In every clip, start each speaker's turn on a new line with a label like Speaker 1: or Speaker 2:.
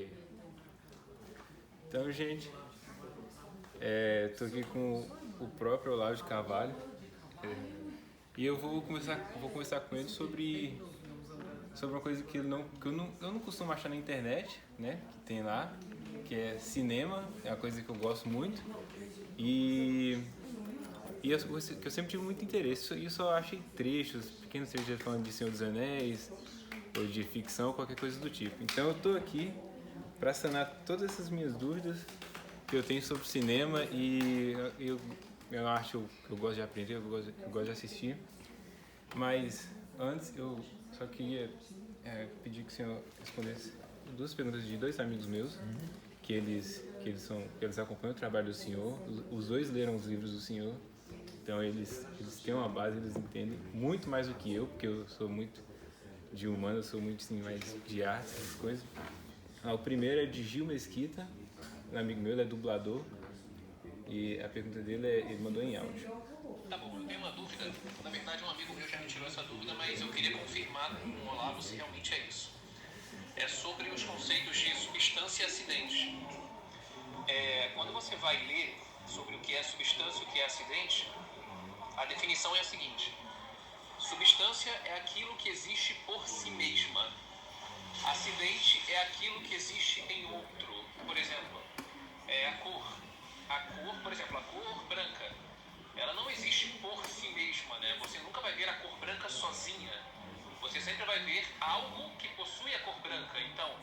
Speaker 1: Ok. Então, gente, tô aqui com o próprio Olavo de Carvalho e eu vou conversar com ele sobre uma coisa que eu não costumo achar na internet, né? Que tem lá, que é cinema, é uma coisa que eu gosto muito e que eu sempre tive muito interesse. E eu só achei trechos, pequenos trechos falando de Senhor dos Anéis ou de ficção, qualquer coisa do tipo. Então eu tô aqui para sanar todas essas minhas dúvidas que eu tenho sobre cinema e eu acho que eu gosto de aprender, eu gosto de assistir. Mas antes eu só queria pedir que o senhor respondesse duas perguntas de dois amigos meus, que eles acompanham o trabalho do senhor, os dois leram os livros do senhor, então eles têm uma base, eles entendem muito mais do que eu, porque eu sou muito de humano, eu sou muito assim, mais de arte, essas coisas. O primeiro é de Gil Mesquita, um amigo meu, ele é dublador, e a pergunta dele ele mandou em áudio.
Speaker 2: Tá bom, eu tenho uma dúvida. Na verdade, um amigo meu já me tirou essa dúvida, mas eu queria confirmar com o Olavo se realmente é isso. É sobre os conceitos de substância e acidente. Quando você vai ler sobre o que é substância e o que é acidente, a definição é a seguinte: substância é aquilo que existe por si mesma. Acidente é aquilo que existe em outro. Por exemplo, a cor. Por exemplo, a cor branca, ela não existe por si mesma, né? Você nunca vai ver a cor branca sozinha. Você sempre vai ver algo que possui a cor branca. Então,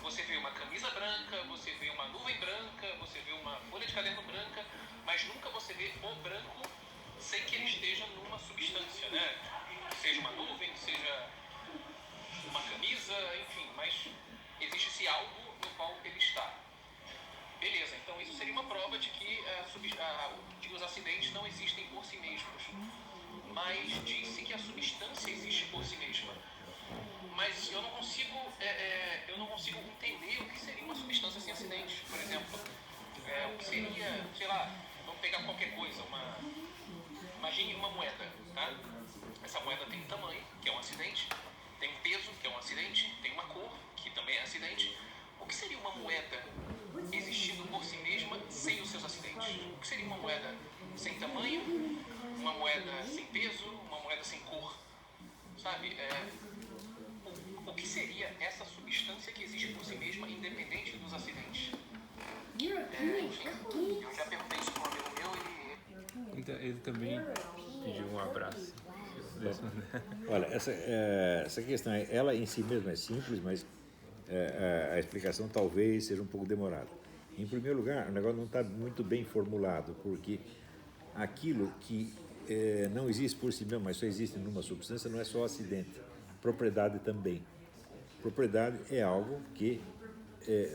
Speaker 2: você vê uma camisa branca, você vê uma nuvem branca, você vê uma folha de caderno branca, mas nunca você vê o branco sem que ele esteja numa substância, né? Seja uma nuvem, seja uma camisa, enfim, mas existe esse algo no qual ele está. Beleza, então isso seria uma prova de que os acidentes não existem por si mesmos. Mas disse que a substância existe por si mesma. Mas eu não consigo entender o que seria uma substância sem acidente. Por exemplo, o que seria, sei lá, vamos pegar qualquer coisa, imagine uma moeda, tá? Essa moeda tem um tamanho, que é um acidente, tem um peso, que é um acidente, tem uma cor, que também é acidente. O que seria uma moeda existindo por si mesma sem os seus acidentes? O que seria uma moeda sem tamanho, uma moeda sem peso, uma moeda sem cor? Sabe? O que seria essa substância que existe por si mesma independente dos acidentes? Enfim, eu já perguntei isso para um amigo meu e...
Speaker 1: Então, ele também pediu um abraço.
Speaker 3: Olha, essa questão, ela em si mesma é simples, mas a explicação talvez seja um pouco demorada. Em primeiro lugar, o negócio não está muito bem formulado, porque aquilo que não existe por si mesmo, mas só existe numa substância, não é só acidente. Propriedade também. Propriedade é algo que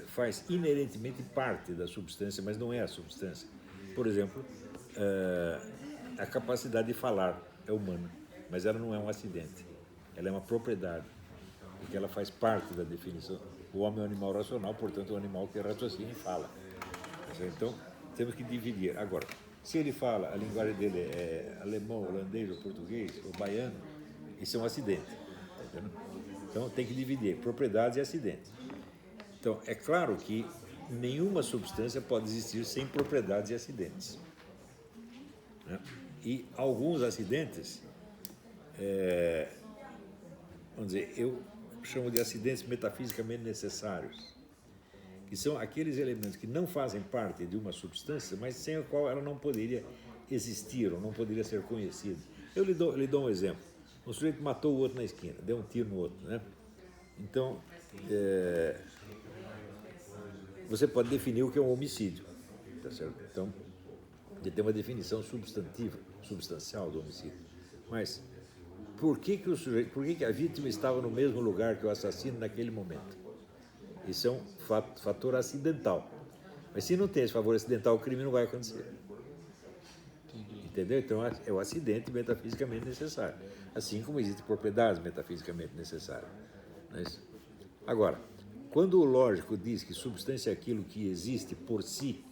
Speaker 3: faz inerentemente parte da substância, mas não é a substância. Por exemplo, a capacidade de falar é humana, mas ela não é um acidente. Ela é uma propriedade, porque ela faz parte da definição. O homem é um animal racional, portanto, é um animal que raciocina e fala. Então, temos que dividir. Agora, se ele fala, a linguagem dele é alemão, holandês, ou português, ou baiano, isso é um acidente. Entendeu? Então, tem que dividir propriedades e acidentes. Então, é claro que nenhuma substância pode existir sem propriedades e acidentes. Né? E alguns acidentes, vamos dizer, eu chamo de acidentes metafisicamente necessários, que são aqueles elementos que não fazem parte de uma substância, mas sem a qual ela não poderia existir ou não poderia ser conhecida. Eu lhe dou um exemplo. Um sujeito matou o outro na esquina, deu um tiro no outro, né? Então, você pode definir o que é um homicídio, tá certo? Então, tem uma definição substancial do homicídio. Mas por que a vítima estava no mesmo lugar que o assassino naquele momento? Isso é um fator acidental. Mas se não tem esse fator acidental, o crime não vai acontecer. Entendeu? Então é o acidente metafisicamente necessário. Assim como existem propriedades metafisicamente necessárias. Não é isso? Agora, quando o lógico diz que substância é aquilo que existe por si,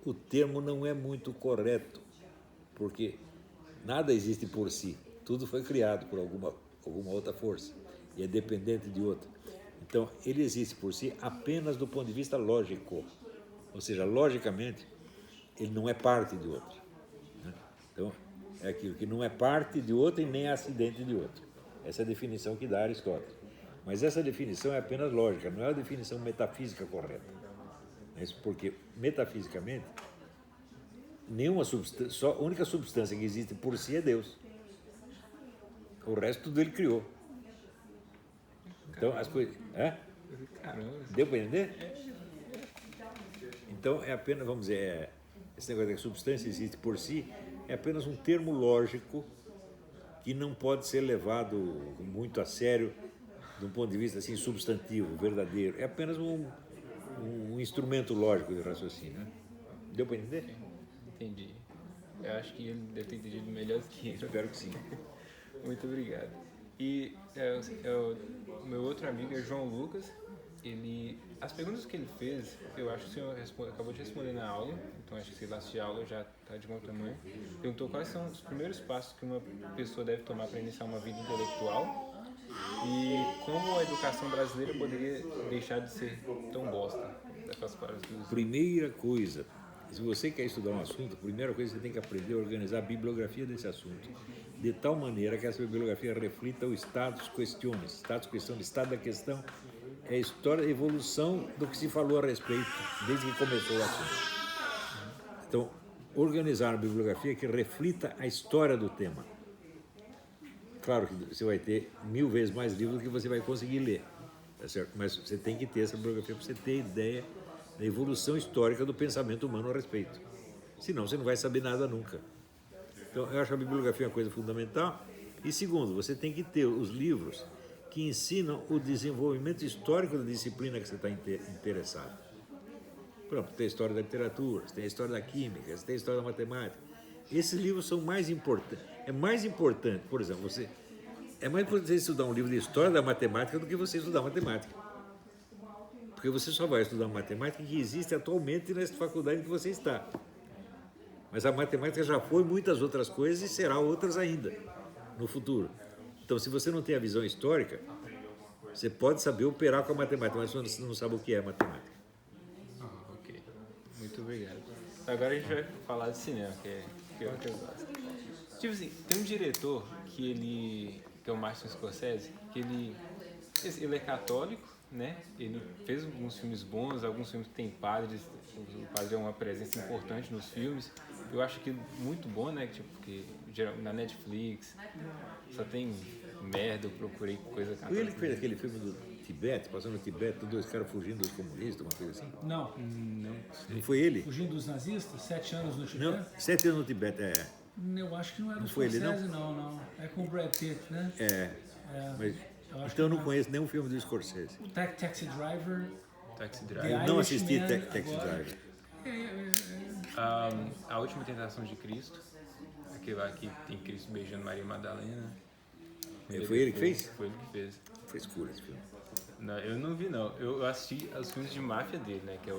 Speaker 3: o termo não é muito correto, porque nada existe por si. Tudo foi criado por alguma outra força e é dependente de outra. Então, ele existe por si apenas do ponto de vista lógico. Ou seja, logicamente, ele não é parte de outro. Né? Então, é aquilo que não é parte de outro e nem acidente de outro. Essa é a definição que dá Aristóteles. Mas essa definição é apenas lógica, não é a definição metafísica correta. Isso porque, metafisicamente, só a única substância que existe por si é Deus. O resto tudo ele criou. Então, as coisas... Deu para entender? Então, é apenas, vamos dizer, esse negócio de que a substância existe por si é apenas um termo lógico que não pode ser levado muito a sério de um ponto de vista assim, substantivo, verdadeiro. É apenas um instrumento lógico de raciocínio. Né? Deu para entender?
Speaker 1: Entendi. Eu acho que ele deve ter entendido melhor do que eu.
Speaker 3: Espero que sim.
Speaker 1: Muito obrigado. E o meu outro amigo é João Lucas. As perguntas que ele fez, eu acho que o senhor acabou de responder na aula, então acho que se ele assistir a aula já está de bom tamanho. Perguntou quais são os primeiros passos que uma pessoa deve tomar para iniciar uma vida intelectual e como a educação brasileira poderia deixar de ser tão bosta.
Speaker 3: Primeira coisa, se você quer estudar um assunto, a primeira coisa que você tem que aprender é organizar a bibliografia desse assunto, de tal maneira que essa bibliografia reflita o status questiones. Status questiones, estado da questão, é a história, a evolução do que se falou a respeito desde que começou o assunto. Então, organizar uma bibliografia que reflita a história do tema. Claro que você vai ter 1000 vezes mais livros do que você vai conseguir ler, tá certo? Mas você tem que ter essa bibliografia para você ter ideia da evolução histórica do pensamento humano a respeito. Senão você não vai saber nada nunca. Então, eu acho a bibliografia uma coisa fundamental. E segundo, você tem que ter os livros que ensinam o desenvolvimento histórico da disciplina que você está interessado. Pronto, tem a história da literatura, tem a história da química, tem a história da matemática. Esses livros são mais importantes. É mais importante, por exemplo, é mais importante você estudar um livro de história da matemática do que você estudar matemática. Porque você só vai estudar matemática que existe atualmente nessa faculdade que você está. Mas a matemática já foi muitas outras coisas e será outras ainda no futuro. Então, se você não tem a visão histórica, você pode saber operar com a matemática, mas você não sabe o que é matemática.
Speaker 1: Ok. Muito obrigado. Agora a gente vai falar de cinema, que é o que eu gosto. Tipo assim, tem um diretor que é o Martin Scorsese, que ele é católico, né? Ele fez alguns filmes bons, alguns filmes que tem padres, o padre é uma presença importante nos filmes. Eu acho que muito bom, né? Tipo, porque na Netflix só tem merda, eu procurei coisa católica.
Speaker 3: Foi ele que fez aquele filme do Tibete, passando no Tibete, 2 caras fugindo dos comunistas, uma coisa assim?
Speaker 4: Não.
Speaker 3: Não foi ele?
Speaker 4: Fugindo dos nazistas? 7 anos no Tibete?
Speaker 3: Não, 7 anos no Tibete,
Speaker 4: Eu acho que não era
Speaker 3: não
Speaker 4: o
Speaker 3: foi
Speaker 4: Scorsese,
Speaker 3: ele,
Speaker 4: não. É com o Brad Pitt, né?
Speaker 3: Mas, então eu não conheço nenhum filme do Scorsese.
Speaker 4: Taxi Driver.
Speaker 1: Taxi
Speaker 3: Eu
Speaker 1: Driver.
Speaker 3: não assisti
Speaker 4: Irishman,
Speaker 3: Taxi
Speaker 4: agora.
Speaker 3: Driver.
Speaker 1: A Última Tentação de Cristo, aquele lá que tem Cristo beijando Maria Madalena.
Speaker 3: Foi ele que fez?
Speaker 1: Foi ele que fez.
Speaker 3: Frescura esse filme.
Speaker 1: Não, eu não vi, não. Eu assisti os filmes de máfia dele, né? Que é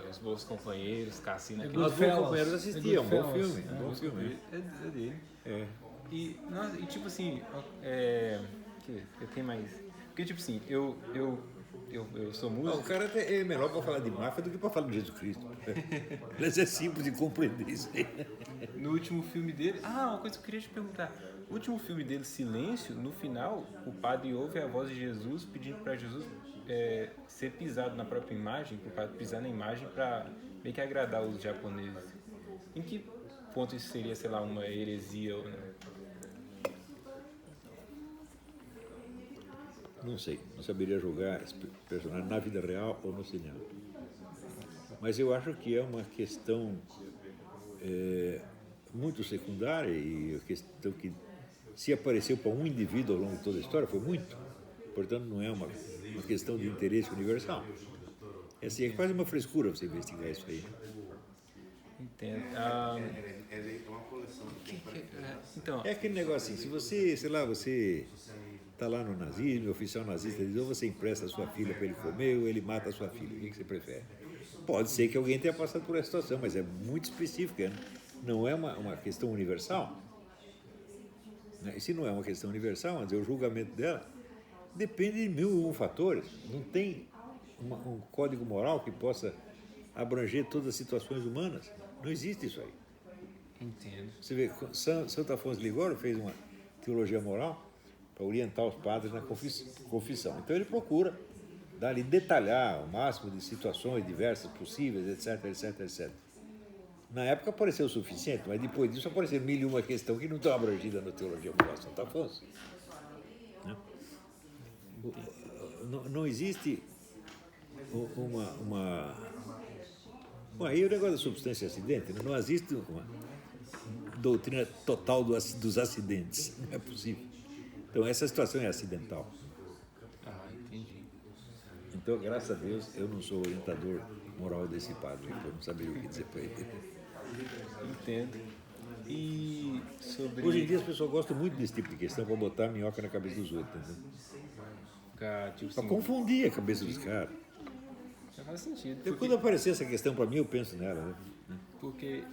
Speaker 1: Os Bons Companheiros, Cassino.
Speaker 4: É
Speaker 1: Aquele...
Speaker 3: Os
Speaker 4: Goodfellas.
Speaker 3: bons companheiros assistiam, um bom
Speaker 4: Goodfellas,
Speaker 3: filme.
Speaker 4: é.
Speaker 3: Bom filme.
Speaker 1: É dele.
Speaker 3: É.
Speaker 1: E tipo assim, eu tenho mais... Porque, tipo assim, eu sou músico...
Speaker 3: O cara é melhor para falar de máfia do que para falar de Jesus Cristo. Mas é simples de compreender isso aí.
Speaker 1: No último filme dele... uma coisa que eu queria te perguntar. O último filme dele, Silêncio, no final, o padre ouve a voz de Jesus pedindo para Jesus ser pisado na própria imagem, para o padre pisar na imagem para meio que agradar os japoneses. Em que ponto isso seria, sei lá, uma heresia ou não?
Speaker 3: Não sei, não saberia julgar esse personagem na vida real ou no cinema. Mas eu acho que é uma questão muito secundária e a questão que se apareceu para um indivíduo ao longo de toda a história foi muito. Portanto, não é uma questão de interesse universal. É assim, é quase uma frescura você investigar isso aí.
Speaker 1: Entendo. Então,
Speaker 3: É aquele negócio assim, se você, sei lá, você está lá no nazismo, o oficial nazista diz, ou você empresta a sua filha para ele comer, ou ele mata a sua filha, o que você prefere? Pode ser que alguém tenha passado por essa situação, mas é muito específica, né? Não é uma questão universal. E se não é uma questão universal, mas o julgamento dela Depende de mil e um fatores. Não tem um código moral que possa abranger todas as situações humanas. Não existe isso aí.
Speaker 1: Entendo.
Speaker 3: Você vê, Santo Afonso de Ligório fez uma teologia moral para orientar os padres na confissão. Então ele procura detalhar o máximo de situações diversas possíveis, etc, etc, etc. Na época pareceu suficiente, mas depois disso apareceram mil e uma questão que não estão abrangidas na teologia moral de Santo Afonso. Né? Não existe uma... Bom, aí o negócio da substância e acidente, não existe uma doutrina total dos acidentes, não é possível. Então essa situação é acidental.
Speaker 1: Ah, entendi.
Speaker 3: Então, graças a Deus, eu não sou orientador moral desse padre, eu não sabia o que dizer para ele.
Speaker 1: Entendo. E sobre...
Speaker 3: Hoje em dia as pessoas gostam muito desse tipo de questão para botar minhoca na cabeça dos outros, entendeu?
Speaker 1: Tipo
Speaker 3: Para
Speaker 1: assim,
Speaker 3: confundir a cabeça dos caras.
Speaker 1: já faz sentido.
Speaker 3: Então, quando aparecer essa questão para mim, eu penso nela. Né?
Speaker 1: Porque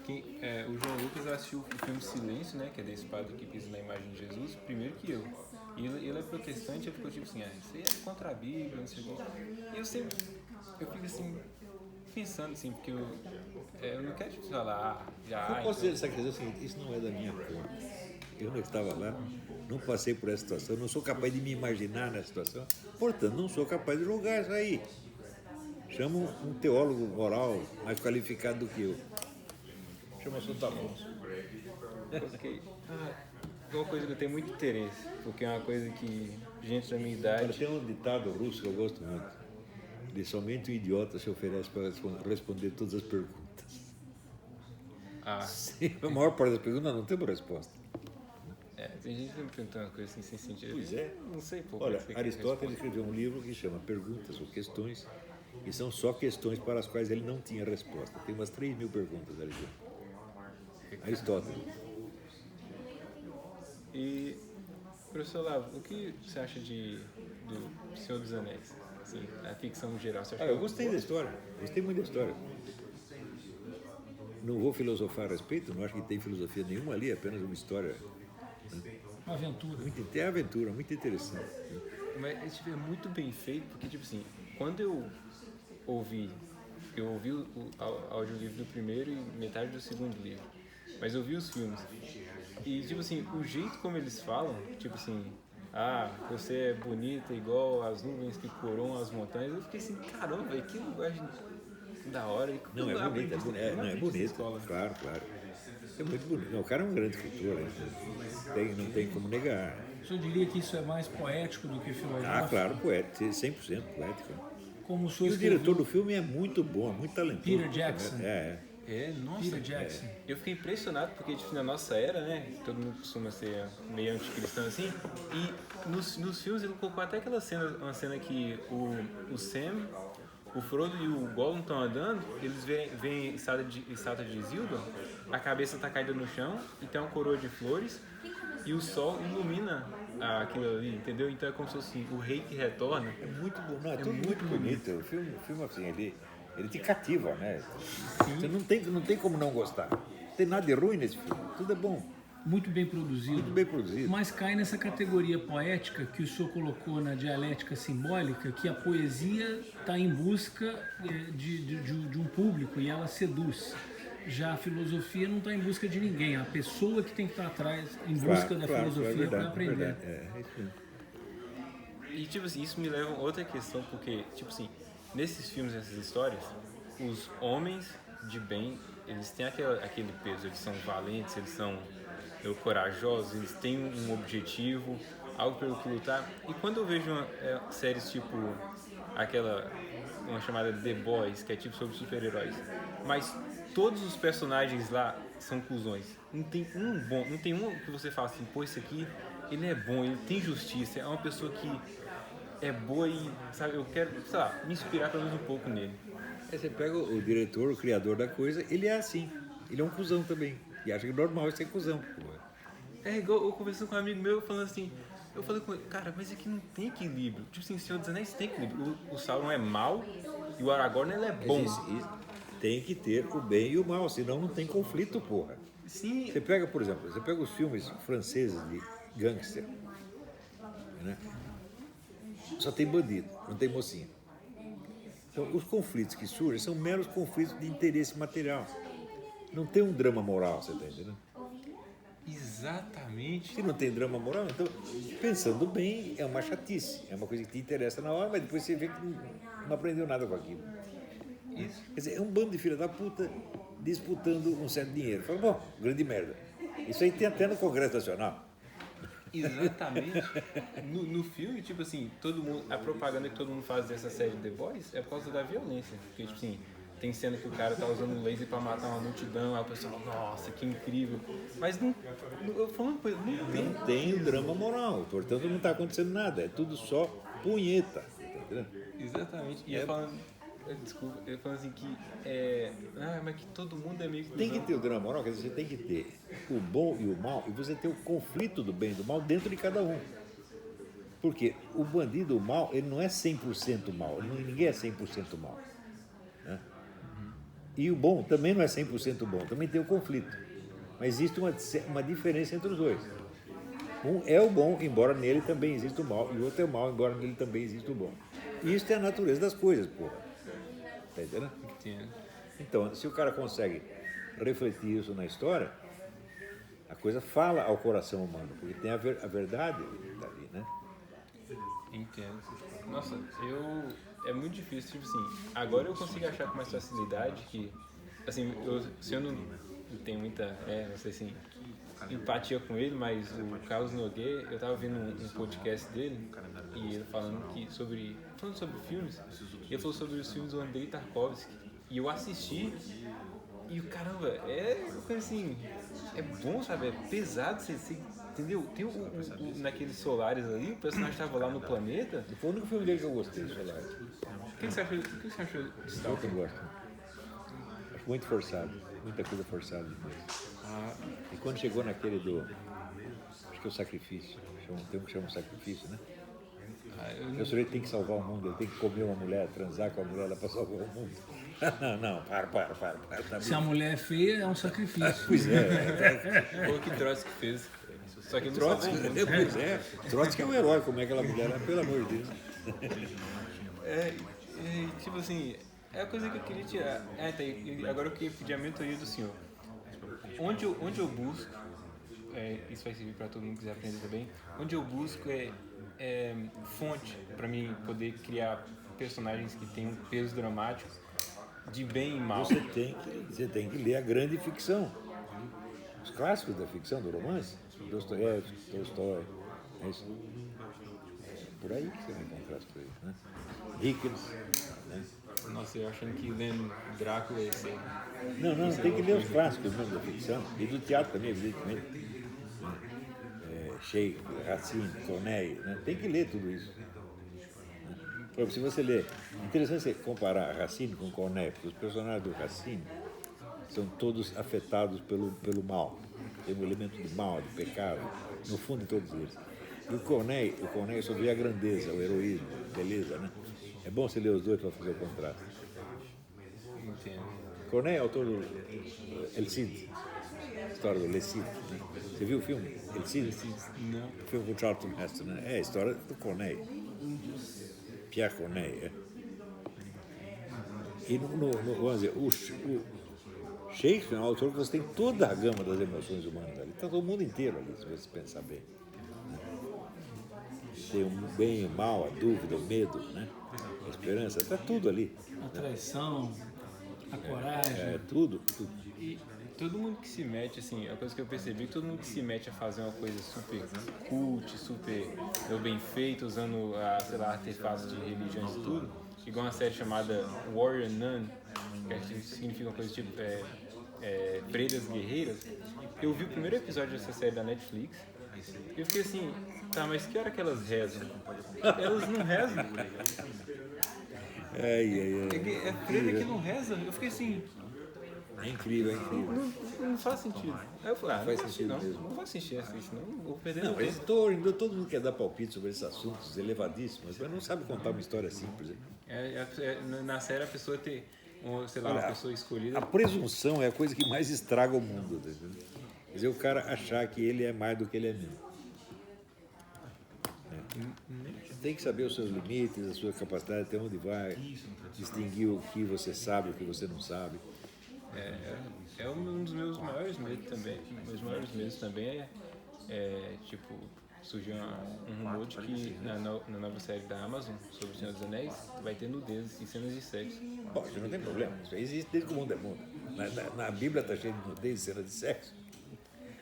Speaker 1: o João Lucas assistiu o filme Silêncio, né? Que é desse padre que pisa na imagem de Jesus, primeiro que eu. E ele é protestante, ele ficou tipo assim, isso aí é contra a Bíblia, não sei o quê. E eu fico assim, pensando assim, porque eu não quero tipo, falar,
Speaker 3: Eu posso dizer essa questão é o seguinte, isso não é da minha conta. Eu não estava lá, não passei por essa situação, não sou capaz de me imaginar nessa situação, portanto, não sou capaz de julgar isso aí. Chamo um teólogo moral mais qualificado do que eu. Chama Santo Afonso.
Speaker 1: Porque é uma coisa que eu tenho muito interesse, porque é uma coisa que gente da minha idade...
Speaker 3: Tem um ditado russo que eu gosto muito. De somente um idiota se oferece para responder todas as perguntas. Sim, a maior parte das perguntas não temos resposta.
Speaker 1: Tem gente que me perguntando uma coisa assim sem sentido.
Speaker 3: Pois é.
Speaker 1: Não sei pouco.
Speaker 3: Olha, Aristóteles escreveu um livro que chama Perguntas ou Questões, e são só questões para as quais ele não tinha resposta. Tem umas 3.000 perguntas ali dentro. Aristóteles.
Speaker 1: E, professor Lavo, o que você acha do Senhor dos Anéis? Assim, a ficção no geral, você acha
Speaker 3: Eu gostei da história, gostei muito da história. Não vou filosofar a respeito, não acho que tem filosofia nenhuma ali, é apenas uma história.
Speaker 4: Uma aventura.
Speaker 3: Tem aventura, muito interessante.
Speaker 1: Mas tipo, é muito bem feito, porque tipo assim, quando eu ouvi o audiolivro do primeiro e metade do segundo livro, mas eu vi os filmes. E tipo assim, o jeito como eles falam, tipo assim, você é bonita igual as nuvens que coroam as montanhas, eu fiquei assim, caramba, velho, que linguagem da hora.
Speaker 3: Não, é bonito, é bonito, claro. É muito bonito. Não, o cara é um grande escritor, né? Não tem como negar.
Speaker 4: O senhor diria que isso é mais poético do que filosófico?
Speaker 3: Claro, poético, 100% poético.
Speaker 4: Como o senhor
Speaker 3: E o diretor do filme é muito bom, muito talentoso.
Speaker 4: Peter Jackson.
Speaker 1: Nossa,
Speaker 4: Peter Jackson.
Speaker 1: Eu fiquei impressionado porque tipo, na nossa era, né, todo mundo costuma ser meio anticristão assim, e nos filmes ele colocou até aquela cena, uma cena que o Sam, o Frodo e o Gollum estão andando, eles veem estátua de Isildur, a cabeça tá caída no chão e tem uma coroa de flores e o sol ilumina aquilo ali, entendeu? Então é como se fosse o rei que retorna.
Speaker 3: É muito bom, é tudo muito bonito. O filme assim, ele te cativa, né? Você não tem como não gostar. Não tem nada de ruim nesse filme, tudo é bom.
Speaker 4: Muito bem produzido.
Speaker 3: Muito bem produzido.
Speaker 4: Mas cai nessa categoria poética que o senhor colocou na dialética simbólica, que a poesia está em busca de um público e ela seduz. Já a filosofia não está em busca de ninguém, a pessoa que tem que estar atrás em busca da filosofia para aprender.
Speaker 3: É isso mesmo.
Speaker 1: E tipo assim, isso me leva a outra questão, porque tipo assim, nesses filmes, nessas histórias, os homens de bem, eles têm aquele peso, eles são valentes, eles são corajosos, eles têm um objetivo, algo pelo que lutar. E quando eu vejo séries tipo uma chamada The Boys, que é tipo sobre super-heróis, mas todos os personagens lá são cuzões. Não tem um bom, não tem um que você fala assim, pô, esse aqui, ele é bom, ele tem justiça, é uma pessoa que é boa e, sabe, eu quero, sei lá, me inspirar pelo menos um pouco nele.
Speaker 3: Aí você pega o diretor, o criador da coisa, ele é assim. Ele é um cuzão também. E acha que é normal ele ser cuzão.
Speaker 1: É igual eu conversando com um amigo meu falando assim, eu falei com ele, cara, mas aqui não tem equilíbrio. Tipo assim, Senhor dos Anéis tem equilíbrio. O Sauron é mau e o Aragorn ele é bom.
Speaker 3: Tem que ter o bem e o mal, senão não tem conflito, porra.
Speaker 1: Sim.
Speaker 3: Você pega, por exemplo, os filmes franceses de gangster, né? só tem bandido, não tem mocinha. Então, os conflitos que surgem são meros conflitos de interesse material. Não tem um drama moral, você está entendendo?
Speaker 1: Exatamente.
Speaker 3: Se não tem drama moral, então, pensando bem, é uma chatice. É uma coisa que te interessa na hora, mas depois você vê que não aprendeu nada com aquilo.
Speaker 1: Isso.
Speaker 3: Quer dizer, é um bando de filha da puta disputando um certo dinheiro. Fala, bom, grande merda. Isso aí tem até no Congresso Nacional.
Speaker 1: Exatamente. No filme, tipo assim, todo mundo, a propaganda que todo mundo faz dessa série The Boys é por causa da violência. Porque, tipo assim, tem cena que o cara tá usando um laser pra matar uma multidão, aí o pessoal fala, nossa, que incrível. Mas eu falando uma coisa,
Speaker 3: Não tem o drama moral, portanto não está acontecendo nada, é tudo só punheta. Tá entendendo?
Speaker 1: Exatamente. E desculpa, eu falando assim que mas que todo mundo é meio que.
Speaker 3: Tem que ter o drama moral, quer dizer, você tem que ter o bom e o mal, e você ter o conflito do bem e do mal dentro de cada um. Porque o bandido, o mal, ele não é 100% mal, ninguém é 100% mal. Né? E o bom também não é 100% bom, também tem o conflito. Mas existe uma diferença entre os dois. Um é o bom, embora nele também exista o mal, e o outro é o mal, embora nele também exista o bom. E isso é a natureza das coisas, porra. Tá entendendo?
Speaker 1: Entendo.
Speaker 3: Então, se o cara consegue refletir isso na história, a coisa fala ao coração humano, porque tem a verdade dali, né?
Speaker 1: Entendo. Nossa, é muito difícil, tipo assim, agora eu consigo achar com mais facilidade que, assim, se eu não tenho muita, não sei assim, empatia com ele, mas o Carlos Nogueira, eu tava vendo um podcast dele e ele falando sobre filmes, e ele falou sobre os filmes do Andrei Tarkovsky, e eu assisti e caramba, uma coisa assim, é bom, sabe, é pesado, você entendeu? Tem naqueles Solaris ali, o personagem estava lá no planeta.
Speaker 3: Foi o único filme dele que eu gostei, Solaris.
Speaker 1: O que você achou de
Speaker 3: Eu
Speaker 1: Stalker?
Speaker 3: não gosto. Acho muito forçado, muita coisa forçada demais. E quando chegou naquele acho que é o sacrifício, tem um que chama o sacrifício, né? O sujeito tem que salvar o mundo, ele tem que comer uma mulher, transar com a mulher para salvar o mundo. Não, para. Tá
Speaker 4: Se a mulher é feia, é um sacrifício.
Speaker 3: Pois é.
Speaker 1: Foi o que Trotsky fez. Só que ele não
Speaker 3: Trotsky,
Speaker 1: salvou o mundo.
Speaker 3: pois é. Trotsky é um herói, como é aquela mulher, pelo amor de Deus.
Speaker 1: Tipo assim, é a coisa que eu queria tirar. Agora eu queria pedir a mentoria do senhor. Onde eu busco, isso vai servir para todo mundo que quiser aprender também, onde eu busco fonte para mim poder criar personagens que tenham peso dramático de bem e mal.
Speaker 3: Você tem que ler a grande ficção. Os clássicos da ficção, do romance, Dostoiévski, Tolstói, é isso. Por aí que você vai encontrar as coisas, né? Dickens, né?
Speaker 1: Nossa, eu achando que lendo Drácula ia ser...
Speaker 3: Não, tem que ler os clássicos mesmo da ficção, e do teatro também, evidentemente. Shakespeare, Racine, Corneille, né? Tem que ler tudo isso. Porque se você ler, é interessante você comparar Racine com Corneille, porque os personagens do Racine são todos afetados pelo mal. Tem um elemento de mal, de pecado, no fundo de todos eles. E o Corneille só vê a grandeza, o heroísmo, a beleza, né? É bom você ler os dois para fazer o contraste.
Speaker 1: Entendo.
Speaker 3: Corneille é autor do El Cid, história do Le Cid. Né? Você viu o filme? El Cid?
Speaker 1: Não.
Speaker 3: O filme com Charlton Heston, né? É a história do Corneille. Pierre Corneille. E vamos dizer, o Shakespeare é um autor que você tem toda a gama das emoções humanas ali. Está todo mundo inteiro ali, se você pensar bem. Tem o bem e o mal, a dúvida, o medo, né? A esperança, está tudo ali.
Speaker 4: A traição, a coragem.
Speaker 3: Tudo.
Speaker 1: E todo mundo que se mete, assim, a coisa que eu percebi, todo mundo que se mete a fazer uma coisa super cult, super bem feita, usando, sei lá, artefatos de religiões e tudo, igual uma série chamada Warrior Nun, que significa uma coisa tipo freiras guerreiras. Eu vi o primeiro episódio dessa série da Netflix e eu fiquei assim, tá, mas que hora que elas rezam? Elas não rezam. É freira que não reza. Eu fiquei assim...
Speaker 3: É incrível.
Speaker 1: Não faz sentido. Aí eu falei,
Speaker 3: não faz sentido mesmo.
Speaker 1: Não faz sentido assistir, não vou perder
Speaker 3: Não,
Speaker 1: tempo.
Speaker 3: todo mundo quer dar palpite sobre esses assuntos elevadíssimos, mas não sabe contar uma história simples.
Speaker 1: Na série a pessoa ter, sei lá, uma pessoa escolhida.
Speaker 3: A presunção é a coisa que mais estraga o mundo. Tá? Quer dizer, o cara achar que ele é mais do que ele é mesmo. Você tem que saber os seus limites, a sua capacidade, até onde vai, distinguir o que você sabe, o que você não sabe.
Speaker 1: É um dos meus maiores medos também. Meus maiores medos também tipo, surgiu um rumor de que na nova série da Amazon sobre o Senhor dos Anéis vai ter nudez e cenas de sexo.
Speaker 3: Bom, isso não tem problema, isso aí existe desde que o mundo é mundo. Na Bíblia está cheio de nudez e cena de sexo.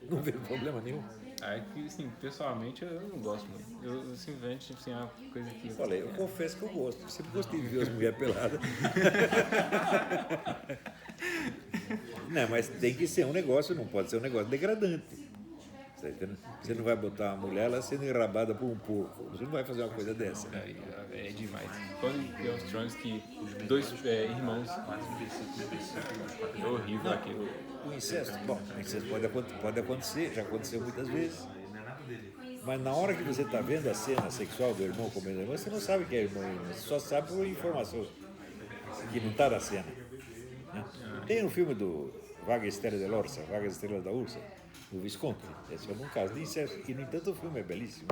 Speaker 3: Não vejo problema nenhum.
Speaker 1: Aí que, assim, pessoalmente eu não gosto muito. Eu simplesmente, assim, é uma coisa que...
Speaker 3: Falei, eu confesso que eu gosto. Eu sempre gostei de ver as mulheres peladas. Não, mas tem que ser um negócio, não pode ser um negócio degradante. Tá entendendo? Você não vai botar uma mulher lá sendo enrabada por um porco. Você não vai fazer uma coisa dessa.
Speaker 1: É demais. Quando Game of Thrones que dois irmãos... É horrível aquilo.
Speaker 3: O incesto, bom, o incesto pode acontecer, já aconteceu muitas vezes. Mas na hora que você está vendo a cena sexual do irmão comendo a irmã, você não sabe que é irmão e irmã, você só sabe por informação que não está na cena. Né? Tem um filme do Vagas Estrelas da Ursa, Vagas Estrelas da Ursa, do Visconti. Esse é um caso de incesto, e no entanto o filme é belíssimo.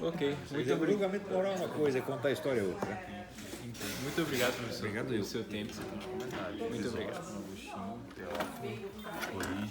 Speaker 1: Ok, muito
Speaker 3: O
Speaker 1: obrigado.
Speaker 3: julgamento moral é uma coisa, contar a história é outra. Né?
Speaker 1: Muito obrigado pelo seu tempo. Muito obrigado.
Speaker 5: Origem,